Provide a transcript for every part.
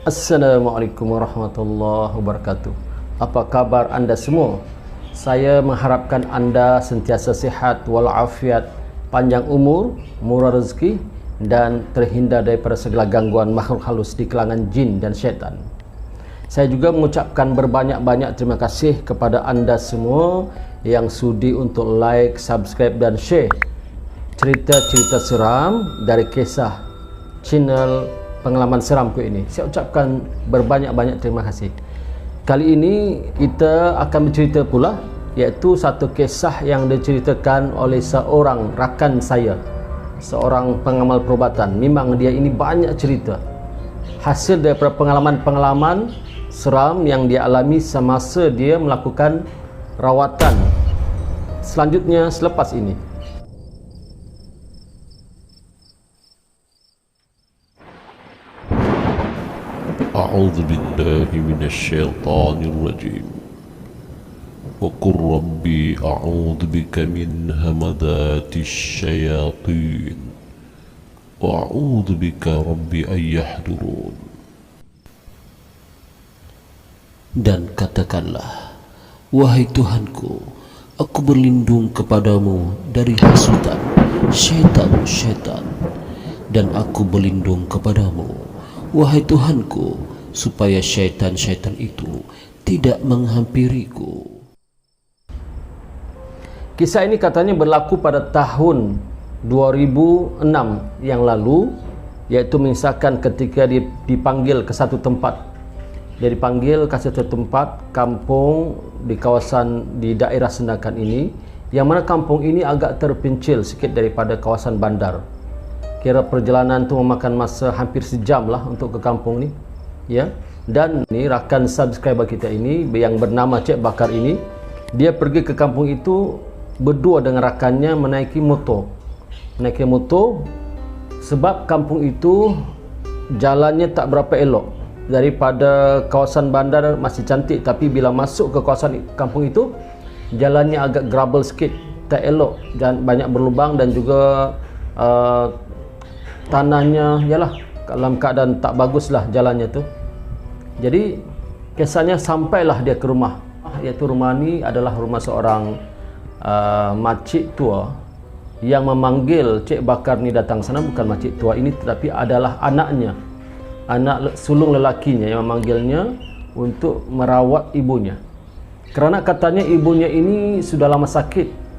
Assalamualaikum warahmatullahi wabarakatuh. Apa kabar anda semua? Saya mengharapkan anda sentiasa sihat walafiat, panjang umur, murah rezeki dan terhindar daripada segala gangguan makhluk halus di kalangan jin dan syaitan. Saya juga mengucapkan berbanyak-banyak terima kasih kepada anda semua yang sudi untuk like, subscribe dan share cerita-cerita seram dari kisah channel Pengalaman Seramku ini. Saya ucapkan berbanyak-banyak terima kasih. Kali ini kita akan bercerita pula, iaitu satu kisah yang diceritakan oleh seorang rakan saya, seorang pengamal perubatan. Memang dia ini banyak cerita, hasil daripada pengalaman-pengalaman seram yang dia alami semasa dia melakukan rawatan selanjutnya selepas ini. أعوذ بالله من الشيطان الرجيم وقل ربي أعوذ بك من همذات الشياطين وأعوذ بك ربي أن يحضرون. Dan katakanlah, wahai Tuhanku, aku berlindung kepadamu dari hasutan syaitan-syaitan, dan aku berlindung kepadamu, wahai Tuhanku, supaya syaitan-syaitan itu tidak menghampiriku. Kisah ini katanya berlaku pada tahun 2006 yang lalu, iaitu mengisahkan ketika dia dipanggil ke satu tempat. Dia dipanggil ke satu tempat kampung di kawasan di daerah Sendakan ini, yang mana kampung ini agak terpencil sikit daripada kawasan bandar. Kira perjalanan tu memakan masa hampir sejam lah untuk ke kampung ni, ya. Dan ni rakan subscriber kita ini yang bernama Cik Bakar ini, dia pergi ke kampung itu berdua dengan rakannya menaiki motor. Menaiki motor sebab kampung itu jalannya tak berapa elok. Daripada kawasan bandar masih cantik, tapi bila masuk ke kawasan kampung itu jalannya agak gerabel sikit, tak elok dan banyak berlubang, dan juga tanahnya yalah dalam keadaan tak baguslah jalannya tu. Jadi kesannya sampailah dia ke rumah, iaitu rumah ni adalah rumah seorang makcik tua yang memanggil Cik Bakar ni datang sana. Bukan makcik tua ini, tetapi adalah anaknya, anak sulung lelakinya yang memanggilnya untuk merawat ibunya, kerana katanya ibunya ini sudah lama sakit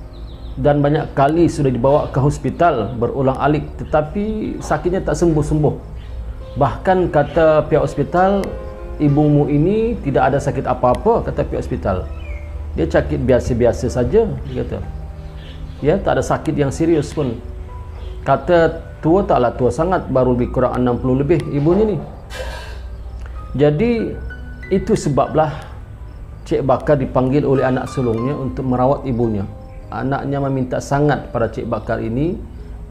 dan banyak kali sudah dibawa ke hospital berulang-alik, tetapi sakitnya tak sembuh-sembuh. Bahkan kata pihak hospital, ibumu ini tidak ada sakit apa-apa, kata pihak hospital. Dia sakit biasa-biasa saja, dia kata. Ya, tak ada sakit yang serius pun. Kata tua taklah tua sangat, baru lebih kurang 60 lebih ibunya ni. Jadi itu sebablah Cik Bakar dipanggil oleh anak sulungnya untuk merawat ibunya. Anaknya meminta sangat pada Cik Bakar ini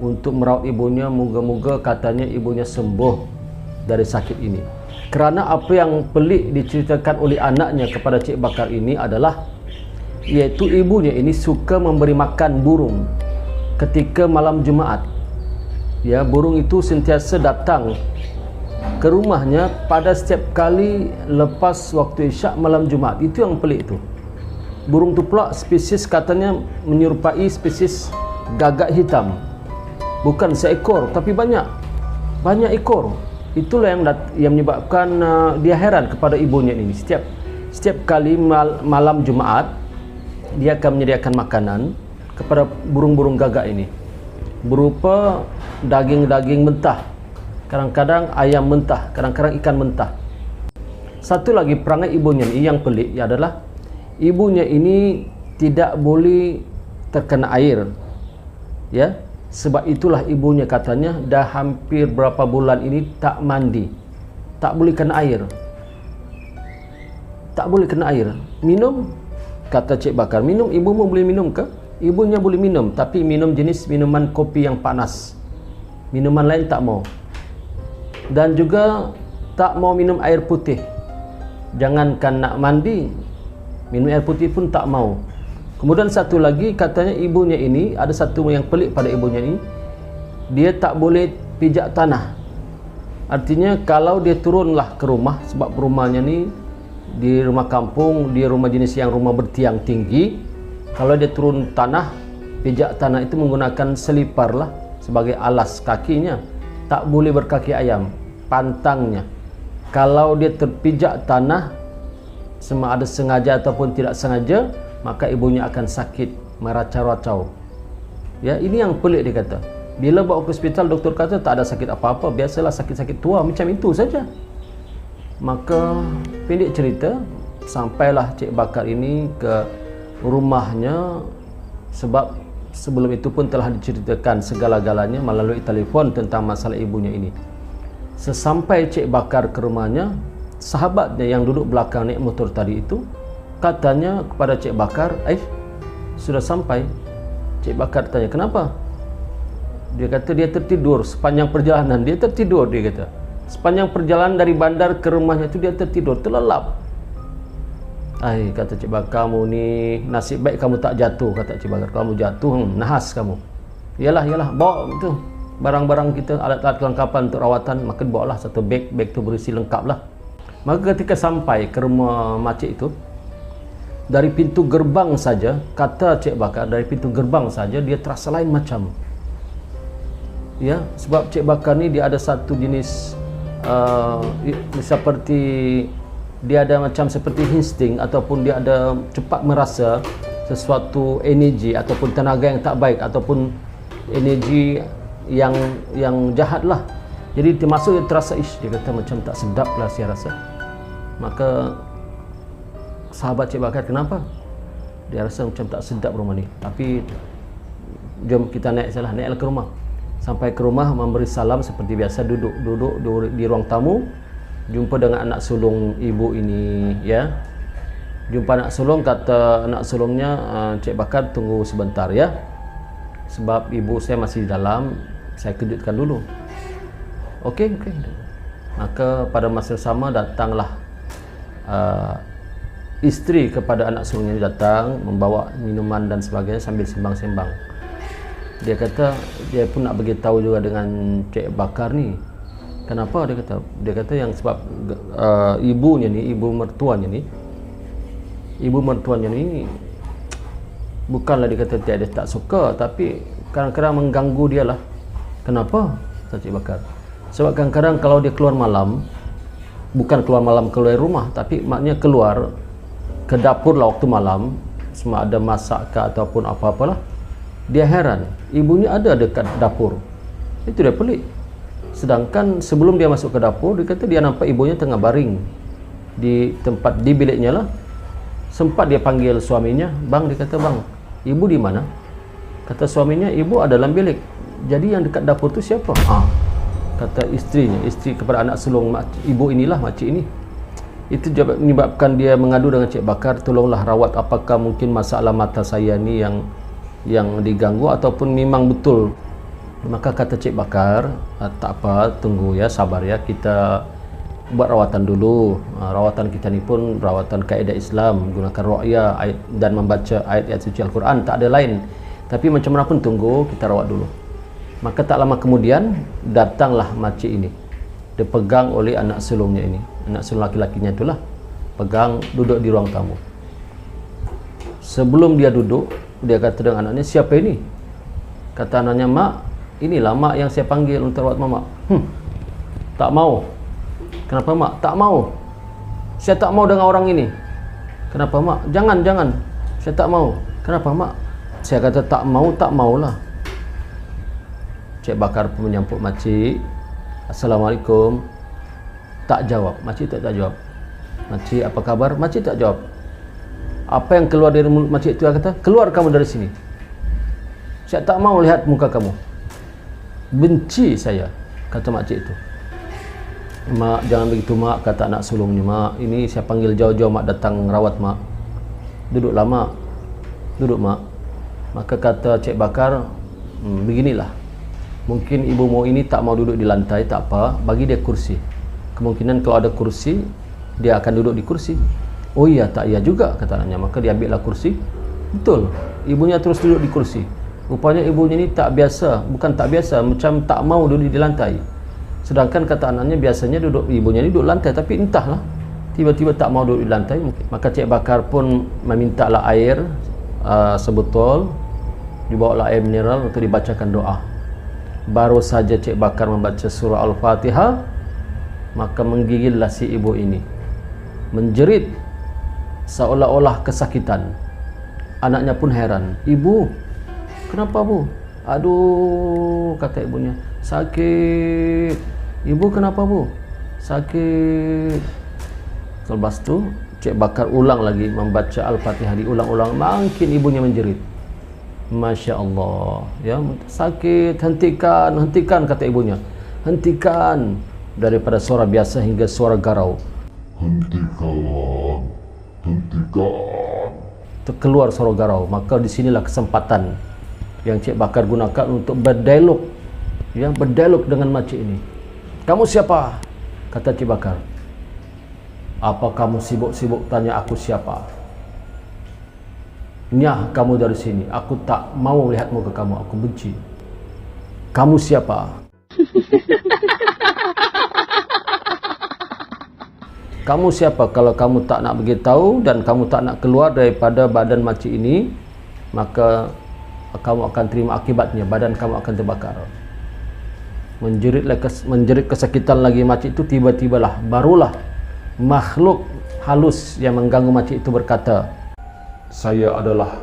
untuk merawat ibunya, moga-moga katanya ibunya sembuh dari sakit ini. Kerana apa yang pelik diceritakan oleh anaknya kepada Cik Bakar ini adalah, iaitu ibunya ini suka memberi makan burung ketika malam Jumaat. Ya, burung itu sentiasa datang ke rumahnya pada setiap kali lepas waktu Isyak malam Jumaat. Itu yang pelik tu. Burung tu pula spesies katanya menyerupai spesies gagak hitam. Bukan seekor tapi banyak ekor. Itulah yang menyebabkan dia heran kepada ibunya ini. Setiap kali malam Jumaat dia akan menyediakan makanan kepada burung-burung gagak ini, berupa daging-daging mentah, kadang-kadang ayam mentah, kadang-kadang ikan mentah. Satu lagi perangai ibunya ini yang pelik adalah ibunya ini tidak boleh terkena air, ya. Sebab itulah ibunya katanya dah hampir berapa bulan ini tak mandi, tak boleh kena air, tak boleh kena air. Minum, kata Cik Bakar, minum, ibumu boleh minum ke? Ibunya boleh minum, tapi minum jenis minuman kopi yang panas, minuman lain tak mau. Dan juga tak mau minum air putih. Jangankan nak mandi, minum air putih pun tak mau. Kemudian satu lagi katanya ibunya ini, ada satu yang pelik pada ibunya ini, dia tak boleh pijak tanah. Artinya kalau dia turunlah ke rumah, sebab rumahnya ni di rumah kampung, di rumah jenis yang rumah bertiang tinggi, kalau dia turun tanah, pijak tanah itu menggunakan selipar lah sebagai alas kakinya. Tak boleh berkaki ayam, pantangnya. Kalau dia terpijak tanah, sama ada sengaja ataupun tidak sengaja, maka ibunya akan sakit, meracau-racau. Ya, ini yang pelik dia kata. Bila bawa ke hospital, doktor kata tak ada sakit apa-apa, biasalah sakit-sakit tua, macam itu saja. Maka pendek cerita, sampailah Cik Bakar ini ke rumahnya, sebab sebelum itu pun telah diceritakan segala-galanya melalui telefon tentang masalah ibunya ini. Sesampai Cik Bakar ke rumahnya, sahabatnya yang duduk belakang naik motor tadi itu katanya kepada Cik Bakar, sudah sampai. Cik Bakar tanya, kenapa? Dia kata dia tertidur sepanjang perjalanan. Dia tertidur, dia kata. Sepanjang perjalanan dari bandar ke rumahnya itu dia tertidur, terlelap. Kata Cik Bakar, kamu ni nasib baik kamu tak jatuh, kata Cik Bakar. Kamu jatuh, nahas kamu. Yalah, bawa tu barang-barang kita, alat-alat kelengkapan untuk rawatan, maka bawalah satu beg tu berisi lengkap lah. Maka ketika sampai ke rumah makcik itu, dari pintu gerbang saja, kata Cik Bakar, dari pintu gerbang saja dia terasa lain macam. Ya, sebab Cik Bakar ni dia ada satu jenis seperti dia ada macam seperti insting, ataupun dia ada cepat merasa sesuatu energi ataupun tenaga yang tak baik, ataupun energi yang jahat lah. Jadi termasuk dia terasa, dia kata macam tak sedap lah saya rasa. Maka sahabat Cik Bakar, kenapa? Dia rasa macam tak sedap rumah ni. Tapi jom kita naiklah ke rumah. Sampai ke rumah, memberi salam seperti biasa, duduk di ruang tamu, jumpa dengan anak sulung ibu ini, ya. Jumpa anak sulung, kata anak sulungnya, Cik Bakar tunggu sebentar ya, sebab ibu saya masih di dalam, saya kejutkan dulu. Okey. Maka pada masa sama datanglah isteri kepada anak sulungnya, datang membawa minuman dan sebagainya sambil sembang-sembang. Dia kata dia pun nak bagi tahu juga dengan Cik Bakar ni. Kenapa? Dia kata yang sebab ibunya ni, ibu mertuanya ni bukanlah dia kata dia tak suka, tapi kadang-kadang mengganggu dia lah. Kenapa? Kata Cik Bakar. Sebab kadang-kadang kalau dia keluar malam, bukan keluar malam keluar rumah, tapi maknanya keluar ke dapur lah waktu malam, semua ada masak ke ataupun apa-apalah, dia heran ibunya ada dekat dapur. Itu dia pelik. Sedangkan sebelum dia masuk ke dapur, dia kata dia nampak ibunya tengah baring di tempat, di biliknya lah. Sempat dia panggil suaminya, bang, dia kata, bang, ibu di mana? Kata suaminya, ibu ada dalam bilik. Jadi yang dekat dapur tu siapa? Kata isteri kepada anak sulung ibu inilah, makcik ini. Itu menyebabkan dia mengadu dengan Cik Bakar, tolonglah rawat, apakah mungkin masalah mata saya ni yang diganggu ataupun memang betul. Maka kata Cik Bakar, tak apa, tunggu ya, sabar ya, kita buat rawatan dulu. Rawatan kita ni pun rawatan kaedah Islam, menggunakan ruqyah dan membaca ayat-ayat suci Al-Quran, tak ada lain. Tapi macam mana pun tunggu, kita rawat dulu. Maka tak lama kemudian datanglah makcik ini, dipegang oleh anak sulungnya ini, anak sulung laki-lakinya itulah, pegang, duduk di ruang tamu. Sebelum dia duduk, dia kata dengan anaknya, siapa ini? Kata anaknya, mak, inilah mak yang saya panggil untuk rawat mama. Tak mau. Kenapa mak? Tak mau. Saya tak mau dengan orang ini. Kenapa mak? Jangan. Saya tak mau. Kenapa mak? Saya kata tak maulah. Cik Bakar pun menyambut makcik. Assalamualaikum. Tak jawab. Makcik tak jawab. Makcik, apa kabar? Makcik tak jawab. Apa yang keluar dari mulut makcik itu, kata, keluar kamu dari sini. Saya tak mau lihat muka kamu. Benci saya, kata makcik itu. Mak, jangan begitu mak, kata anak sulungnya. Mak, ini saya panggil jauh-jauh mak datang rawat mak. Duduklah mak. Duduk mak. Maka kata Cik Bakar, beginilah. Mungkin ibumu ini tak mau duduk di lantai, tak apa, bagi dia kursi. Kemungkinan kalau ada kursi, dia akan duduk di kursi. Oh iya, tak iya juga, kata anaknya. Maka dia ambillah kursi. Betul, ibunya terus duduk di kursi. Rupanya ibunya ini tak biasa, bukan tak biasa, macam tak mau duduk di lantai. Sedangkan kata anaknya biasanya ibunya ni duduk lantai, tapi entahlah tiba-tiba tak mau duduk di lantai. Maka Cik Bakar pun memintalah air sebotol, dibawalah air mineral untuk dibacakan doa. Baru saja Cik Bakar membaca surah Al-Fatihah, maka menggigillah si ibu ini, menjerit seolah-olah kesakitan. Anaknya pun heran, "Ibu, kenapa bu?" "Aduh," kata ibunya, "sakit." "Ibu kenapa bu?" "Sakit." Selepas tu Cik Bakar ulang lagi membaca Al-Fatihah, diulang-ulang, makin ibunya menjerit. Masya Allah, ya, "Sakit, hentikan, hentikan," kata ibunya. "Hentikan." Daripada suara biasa hingga suara garau. Hentikan, hentikan. Terkeluar suara garau. Maka di sinilah kesempatan yang Cik Bakar gunakan untuk berdialog, ya, berdialog dengan makcik ini. "Kamu siapa?" kata Cik Bakar. "Apa kamu sibuk-sibuk tanya aku siapa? Nyah kamu dari sini. Aku tak mau lihat muka kamu. Aku benci. Kamu siapa?" "Kamu siapa? Kalau kamu tak nak beritahu dan kamu tak nak keluar daripada badan makcik ini, maka kamu akan terima akibatnya. Badan kamu akan terbakar." Menjerit kesakitan lagi makcik itu. Tiba-tibalah, barulah makhluk halus yang mengganggu makcik itu berkata, "Saya adalah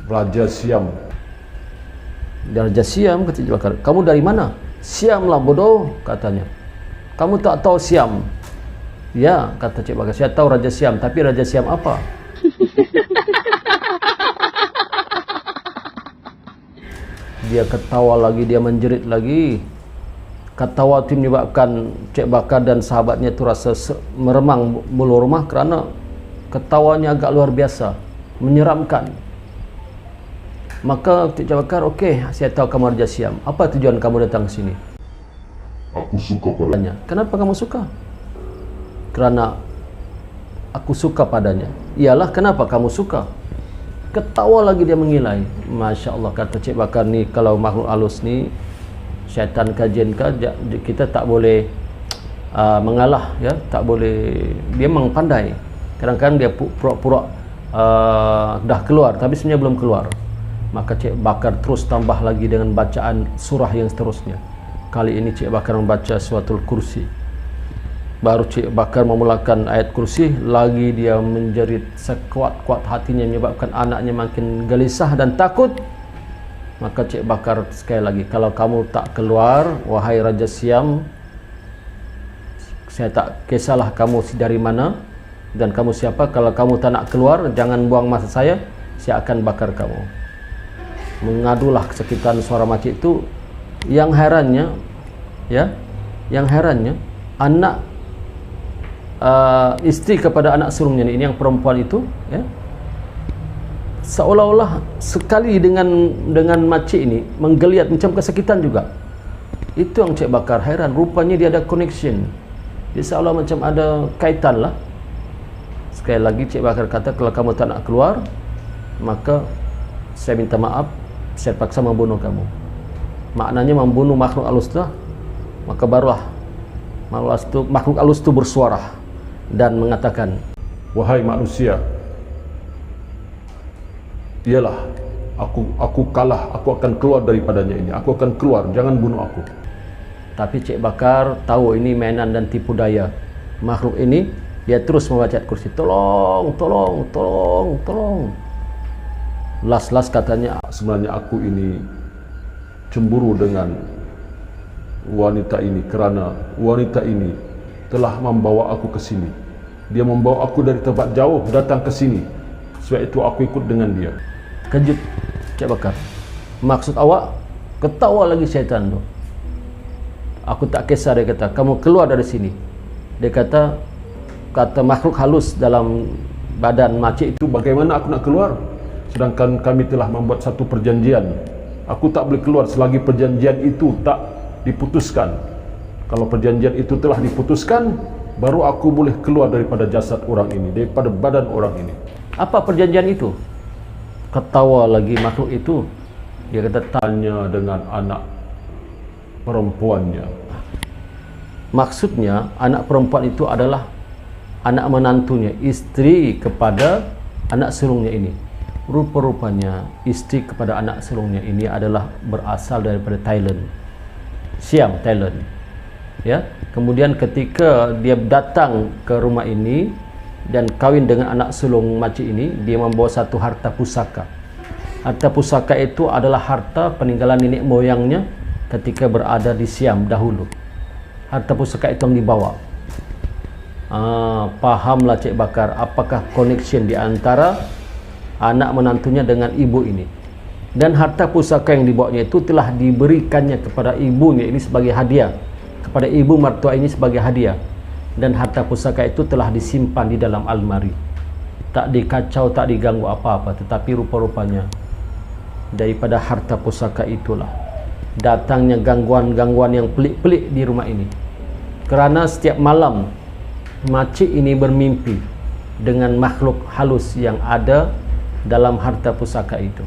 Raja Siam." "Raja Siam?" kata Cik Bakar. "Kamu dari mana?" "Siam lah bodoh," katanya. "Kamu tak tahu Siam?" "Ya," kata Cik Bakar, "saya tahu Raja Siam, tapi Raja Siam apa?" Dia ketawa lagi, dia menjerit lagi. Ketawa itu menyebabkan Cik Bakar dan sahabatnya itu rasa meremang bulu rumah kerana ketawanya agak luar biasa, menyeramkan. Maka Cik Bakar, "Okey, saya tahu kamu Raja Siam. Apa tujuan kamu datang ke sini?" "Aku suka padanya." "Kenapa kamu suka?" "Kerana aku suka padanya." "Iyalah, kenapa kamu suka?" Ketawa lagi dia mengilai. Masya Allah, kata Cik Bakar ni, kalau makhluk halus ni, syaitan kajian kita tak boleh mengalah, ya, tak boleh. Dia memang pandai. Kadang-kadang dia pura-pura dah keluar, tapi sebenarnya belum keluar. Maka Cik Bakar terus tambah lagi dengan bacaan surah yang seterusnya. Kali ini Cik Bakar membaca Suratul Kursi. Baru Cik Bakar memulakan ayat kursi, lagi dia menjerit sekuat-kuat hatinya, menyebabkan anaknya makin gelisah dan takut. Maka Cik Bakar sekali lagi, "Kalau kamu tak keluar, wahai Raja Siam, saya tak kisahlah kamu dari mana dan kamu siapa. Kalau kamu tak nak keluar, jangan buang masa saya akan bakar kamu." Mengadulah kesakitan suara makcik itu. Yang herannya, ya, yang herannya, anak isteri kepada anak sulungnya ini, yang perempuan itu, ya, seolah-olah sekali dengan makcik ini menggeliat macam kesakitan juga. Itu yang Cik Bakar heran. Rupanya dia ada connection. Dia seolah macam ada kaitan lah. Sekali lagi Cik Bakar kata, "Kalau kamu tak nak keluar, maka saya minta maaf, saya paksa membunuh kamu." Maknanya membunuh makhluk halus itu. Maka barulah makhluk halus itu bersuara dan mengatakan, "Wahai manusia, iyalah, aku kalah, aku akan keluar daripadanya ini. Aku akan keluar, jangan bunuh aku." Tapi Cik Bakar tahu ini mainan dan tipu daya makhluk ini. Dia terus membaca ayat kursi, "Tolong, tolong, tolong, tolong." Las-las katanya, "Sebenarnya aku ini cemburu dengan wanita ini kerana wanita ini telah membawa aku ke sini. Dia membawa aku dari tempat jauh datang ke sini. Sebab itu aku ikut dengan dia." Kejut Cik Bakar. "Maksud awak?" Ketawa lagi syaitan tu. "Aku tak kisah," dia kata, "kamu keluar dari sini." Dia kata makhluk halus dalam badan makcik itu, "Bagaimana aku nak keluar? Sedangkan kami telah membuat satu perjanjian. Aku tak boleh keluar selagi perjanjian itu tak diputuskan. Kalau perjanjian itu telah diputuskan, baru aku boleh keluar daripada jasad orang ini, daripada badan orang ini." "Apa perjanjian itu?" Ketawa lagi makhluk itu. Dia kata, "Tanya dengan anak perempuannya. Maksudnya anak perempuan itu adalah anak menantunya, istri kepada anak sulungnya ini. Rupa-rupanya istri kepada anak sulungnya ini adalah berasal daripada Thailand, Siam, Thailand. Ya, kemudian ketika dia datang ke rumah ini dan kawin dengan anak sulung makcik ini, dia membawa satu harta pusaka. Harta pusaka itu adalah harta peninggalan nenek moyangnya ketika berada di Siam dahulu. Harta pusaka itu yang dibawa. Pahamlah Cik Bakar apakah connection di antara anak menantunya dengan ibu ini. Dan harta pusaka yang dibawanya itu telah diberikannya kepada ibunya ini sebagai hadiah, kepada ibu mertua ini sebagai hadiah. Dan harta pusaka itu telah disimpan di dalam almari, tak dikacau, tak diganggu apa-apa. Tetapi rupa-rupanya daripada harta pusaka itulah datangnya gangguan-gangguan yang pelik-pelik di rumah ini. Kerana setiap malam makcik ini bermimpi dengan makhluk halus yang ada dalam harta pusaka itu.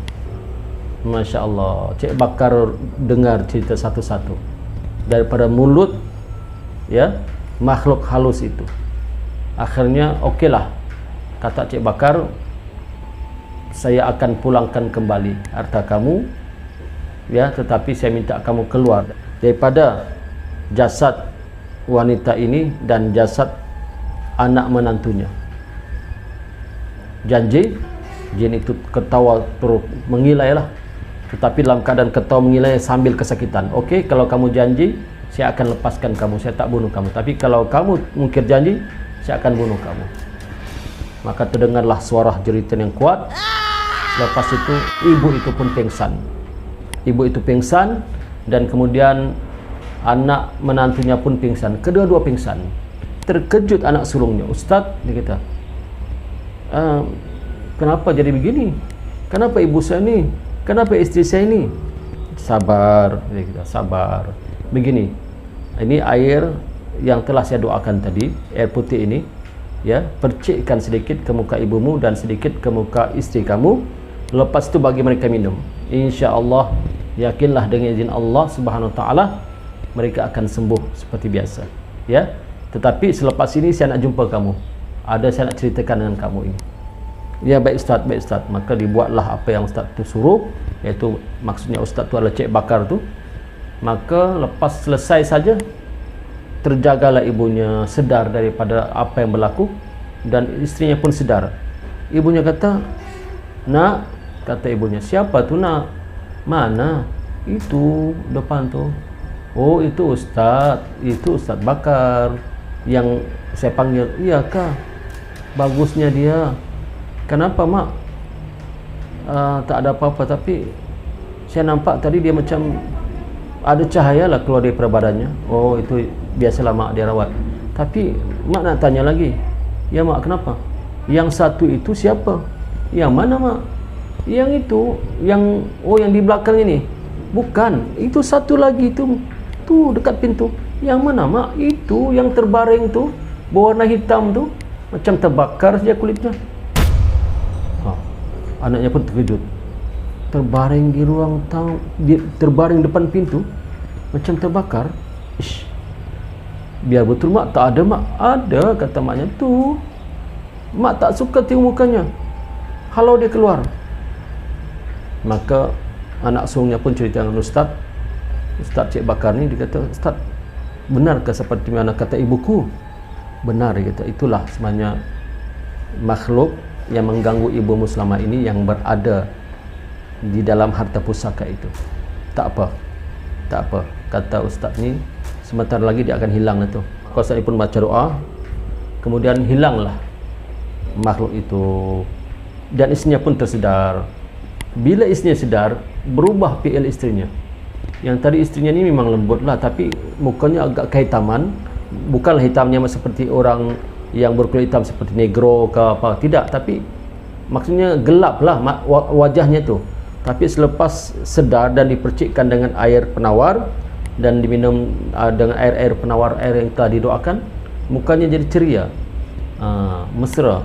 Masya Allah, Cik Bakar dengar cerita satu-satu daripada mulut ya makhluk halus itu. Akhirnya okeylah, kata Cik Bakar, saya akan pulangkan kembali harta kamu ya, tetapi saya minta kamu keluar daripada jasad wanita ini dan jasad anak menantunya. Janji? Jin itu ketawa terus mengilai lah, tetapi dalam keadaan ketawa mengilai sambil kesakitan. Okey, kalau kamu janji, saya akan lepaskan kamu, saya tak bunuh kamu. Tapi kalau kamu mungkir janji, saya akan bunuh kamu. Maka terdengarlah suara jeritan yang kuat. Lepas itu ibu itu pun pingsan. Ibu itu pingsan dan kemudian anak menantunya pun pingsan. Kedua-dua pingsan. Terkejut anak sulungnya. Ustaz, dia kata, kenapa jadi begini? Kenapa ibu saya ni? Kenapa isteri saya ni? Sabar, dia kata, sabar. Begini, ini air yang telah saya doakan tadi, air putih ini, ya, percikkan sedikit ke muka ibumu dan sedikit ke muka isteri kamu. Lepas itu bagi mereka minum. Insya-Allah, yakinlah dengan izin Allah Subhanahu Wa Taala mereka akan sembuh seperti biasa. Ya, tetapi selepas ini saya nak jumpa kamu. Ada saya nak ceritakan dengan kamu ini. Ya, baik Ustaz, baik Ustaz. Maka dibuatlah apa yang Ustaz tu suruh, iaitu maksudnya Ustaz tu adalah Cik Bakar tu. Maka lepas selesai saja, terjagalah ibunya, sedar daripada apa yang berlaku, dan istrinya pun sedar. Ibunya kata, "Nak," kata ibunya, "siapa tu nak?" "Mana?" "Itu depan tu." "Oh, itu Ustaz, itu Ustaz Bakar yang saya panggil." "Iyakah? Bagusnya dia." "Kenapa, Mak?" Tak ada apa-apa, tapi saya nampak tadi dia macam ada cahaya lah keluar dari badannya." "Oh, itu biasalah Mak, dia rawat." "Tapi Mak nak tanya lagi." "Ya Mak, kenapa?" "Yang satu itu siapa?" "Yang mana Mak?" "Yang itu, yang di belakang ini." "Bukan, itu satu lagi tu dekat pintu." "Yang mana Mak?" "Itu yang terbaring tu, berwarna hitam tu, macam terbakar saja kulitnya." Anaknya pun terkejut. Terbaring di ruang tamu, terbaring depan pintu, macam terbakar. Ish, biar betul Mak, tak ada Mak. "Ada," kata maknya. "Tu Mak tak suka tengok mukanya, halau dia keluar." Maka anak sulungnya pun cerita dengan Ustaz Cik Bakar ni. Dia kata, "Ustaz, benarkah seperti mana kata ibuku?" "Benar," dia kata. "Itulah sebenarnya makhluk yang mengganggu ibumu selama ini yang berada di dalam harta pusaka itu." Tak apa," kata Ustaz ni, "sebentar lagi dia akan hilang itu." Maka Ustaz ni pun baca doa, kemudian hilanglah makhluk itu dan istrinya pun tersedar. Bila istrinya sedar, berubah PL istrinya. Yang tadi istrinya ni memang lembut lah, tapi mukanya agak kehitaman. Bukanlah hitamnya seperti orang yang berkulit hitam seperti negro ke apa, tidak, tapi maksudnya gelap lah wajahnya tu. Tapi selepas sedar dan dipercikkan dengan air penawar dan diminum dengan air penawar, air yang telah didoakan, mukanya jadi ceria, mesra.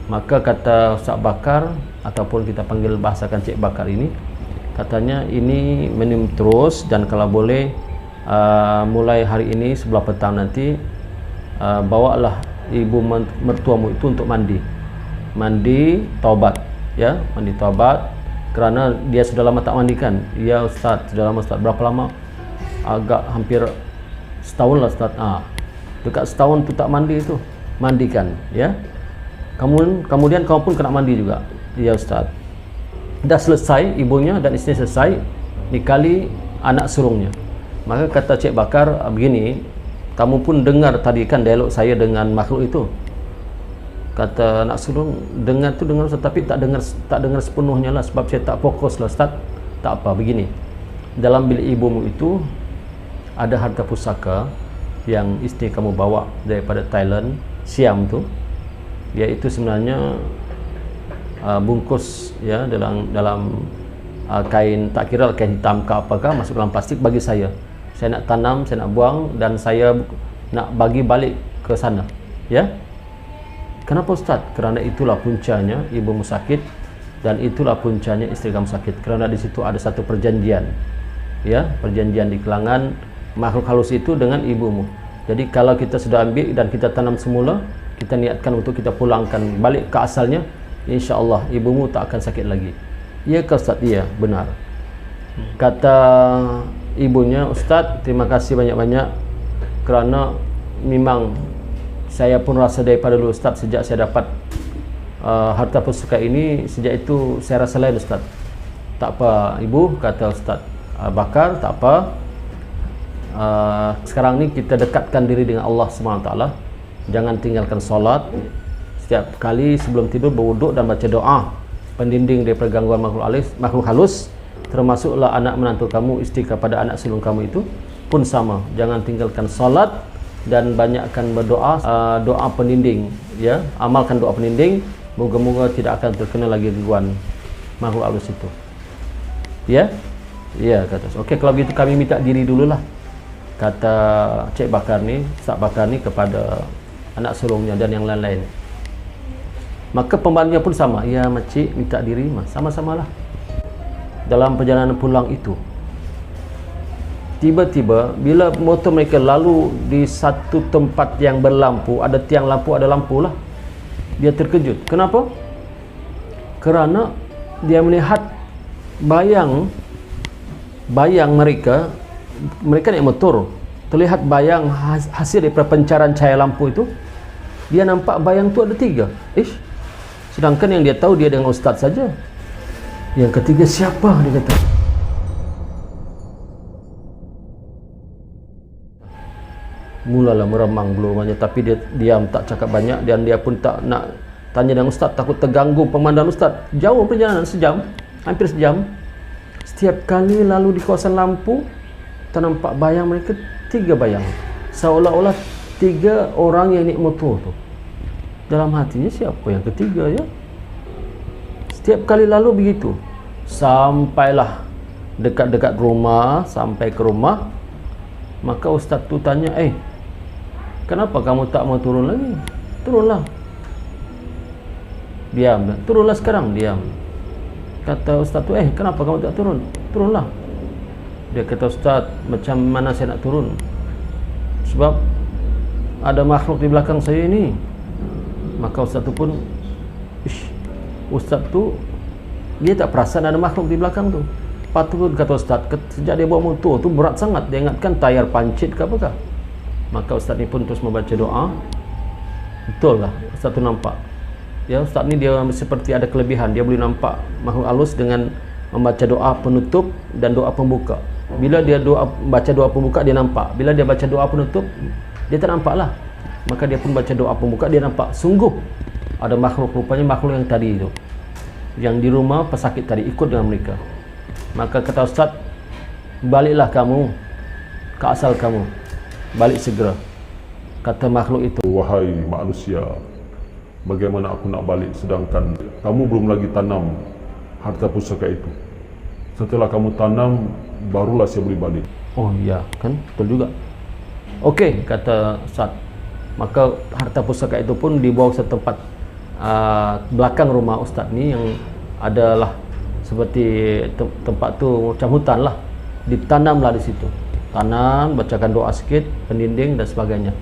Maka kata Ustaz Bakar, ataupun kita panggil bahasakan Cik Bakar ini, katanya ini minum terus, dan kalau boleh mulai hari ini sebelah petang nanti, bawalah ibu mertuamu itu untuk mandi taubat, ya, mandi taubat, kerana dia sudah lama tak mandikan. Ya Ustaz, sudah lama Ustaz. Berapa lama? Agak hampir setahun lah Ustaz. Dekat setahun tu tak mandi tu, mandikan, ya. Kemudian kamu pun kena mandi juga. Ya Ustaz. Dah selesai ibunya dan isteri selesai, nikali anak sulungnya. Maka kata Cik Bakar begini, kamu pun dengar tadi kan dialog saya dengan makhluk itu. Kata anak sulung, dengar tu dengar Ustaz, tapi tak dengar sepenuhnya lah, sebab saya tak fokus lah Ustaz. Tak apa, begini. Dalam bilik ibumu itu ada harta pusaka yang isteri kamu bawa daripada Thailand, Siam tu, iaitu sebenarnya bungkus, ya, dalam kain, tak kira kain hitam ke apakah, masuk dalam plastik bagi saya. Saya nak tanam, saya nak buang, dan saya nak bagi balik ke sana, ya. Kenapa Ustaz? Kerana itulah puncanya ibumu sakit, dan itulah puncanya isteri kamu sakit, kerana di situ ada satu perjanjian, ya, perjanjian di kalangan makhluk halus itu dengan ibumu. Jadi kalau kita sudah ambil dan kita tanam semula, kita niatkan untuk kita pulangkan balik ke asalnya, insya-Allah ibumu tak akan sakit lagi. Ya ke Ustaz? Iya, benar. Kata ibunya, Ustaz, terima kasih banyak-banyak, kerana memang saya pun rasa daripada dulu Ustaz, sejak saya dapat harta pusaka ini, sejak itu saya rasa lain Ustaz. Tak apa ibu, kata Ustaz Bakar, tak apa. Sekarang ni kita dekatkan diri dengan Allah SWT. Jangan tinggalkan solat. Setiap kali sebelum tidur berwuduk dan baca doa pendinding daripada gangguan makhluk halus, termasuklah anak menantu kamu, isteri kepada anak sulung kamu itu pun sama. Jangan tinggalkan solat dan banyakkan berdoa, doa pendinding, ya. Amalkan doa pendinding, moga-moga tidak akan terkena lagi gangguan makhluk halus itu, ya. Ya, kata. Okey, kalau begitu kami minta diri dululah, kata Cik Bakar ni, Ustaz Bakar ni, kepada anak sulungnya dan yang lain-lain. Maka pembantunya pun sama. Ya makcik, minta diri, sama-samalah. Dalam perjalanan pulang itu, tiba-tiba bila motor mereka lalu di satu tempat yang berlampu, ada tiang lampu, ada lampu lah, dia terkejut. Kenapa? Kerana dia melihat bayang mereka naik motor, terlihat bayang hasil daripada pencarian cahaya lampu itu. Dia nampak bayang tu ada 3. Sedangkan yang dia tahu dia dengan ustaz saja. Yang ketiga siapa, dia kata. Mulalah meremang bulu rumahnya, tapi dia diam, tak cakap banyak, dan dia pun tak nak tanya dengan ustaz, takut terganggu pemandangan ustaz. Jauh perjalanan sejam, hampir sejam. Setiap kali lalu di kawasan lampu, ternampak bayang mereka, 3 bayang, seolah-olah 3 orang yang naik motor tu. Dalam hatinya, siapa yang ketiga, ya? Setiap kali lalu begitu, sampailah dekat-dekat rumah, sampai ke rumah. Maka ustaz tu tanya, kenapa kamu tak mau turun lagi? Turunlah. Diam. Turunlah sekarang, diam. Kata ustaz tu, kenapa kamu tak turun? Turunlah. Dia kata, ustaz, macam mana saya nak turun? Sebab ada makhluk di belakang saya ini. Maka ustaz tu pun, ustaz tu dia tak perasan ada makhluk di belakang tu. Patut, kata ustaz, sejak dia bawa motor tu berat sangat, dia ingatkan tayar pancit ke apakah. Maka ustaz ni pun terus membaca doa. Betul lah, ustaz tu nampak, ya. Ustaz ni dia seperti ada kelebihan, dia boleh nampak makhluk halus dengan membaca doa penutup dan doa pembuka. Bila dia baca doa pembuka, dia nampak. Bila dia baca doa penutup, dia tak nampak lah. Maka dia pun baca doa pembuka, dia nampak. Sungguh ada makhluk, rupanya makhluk yang tadi itu, yang di rumah pesakit tadi, ikut dengan mereka. Maka kata ustaz, baliklah kamu ke asal kamu, balik segera. Kata makhluk itu, wahai manusia, bagaimana aku nak balik sedangkan kamu belum lagi tanam harta pusaka itu. Setelah kamu tanam, barulah saya boleh balik. Oh iya, kan betul juga. Okey, kata ustaz. Maka harta pusaka itu pun dibawa ke tempat belakang rumah ustaz ni, yang adalah seperti tempat tu macam hutan lah, ditanamlah di situ tanam, bacakan doa sikit, pendinding dan sebagainya.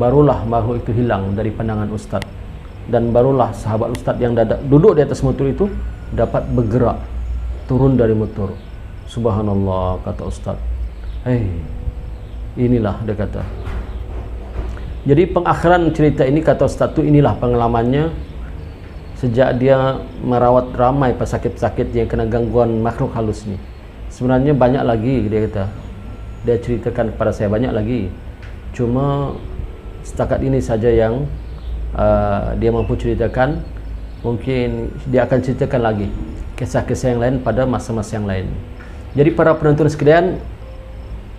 Barulah makhluk itu hilang dari pandangan ustaz, dan barulah sahabat ustaz yang duduk di atas motor itu dapat bergerak turun dari motor. Subhanallah, kata ustaz. Inilah dia kata. Jadi pengakhiran cerita ini, kata ustaz tu, inilah pengalamannya sejak dia merawat ramai pesakit-pesakit yang kena gangguan makhluk halus ni. Sebenarnya banyak lagi, dia kata. Dia ceritakan kepada saya banyak lagi. Cuma setakat ini saja yang dia mampu ceritakan. Mungkin dia akan ceritakan lagi kisah-kisah yang lain pada masa-masa yang lain. Jadi para penonton sekalian,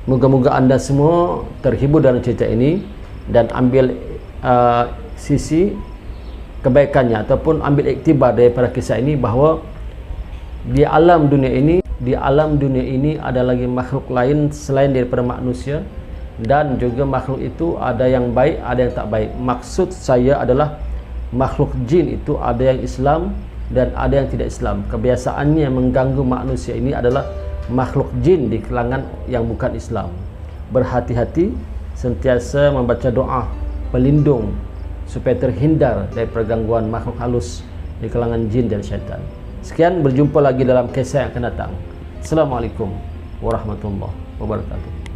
moga-moga anda semua terhibur dalam cerita ini dan ambil sisi kebaikannya ataupun ambil iktibar daripada kisah ini, bahawa di alam dunia ini ada lagi makhluk lain selain daripada manusia, dan juga makhluk itu ada yang baik, ada yang tak baik. Maksud saya adalah makhluk jin itu ada yang Islam dan ada yang tidak Islam. Kebiasaannya mengganggu manusia ini adalah makhluk jin di kalangan yang bukan Islam. Berhati-hati, sentiasa membaca doa pelindung supaya terhindar dari pergangguan makhluk halus di kalangan jin dan syaitan. Sekian, berjumpa lagi dalam kisah yang akan datang. Assalamualaikum warahmatullahi wabarakatuh.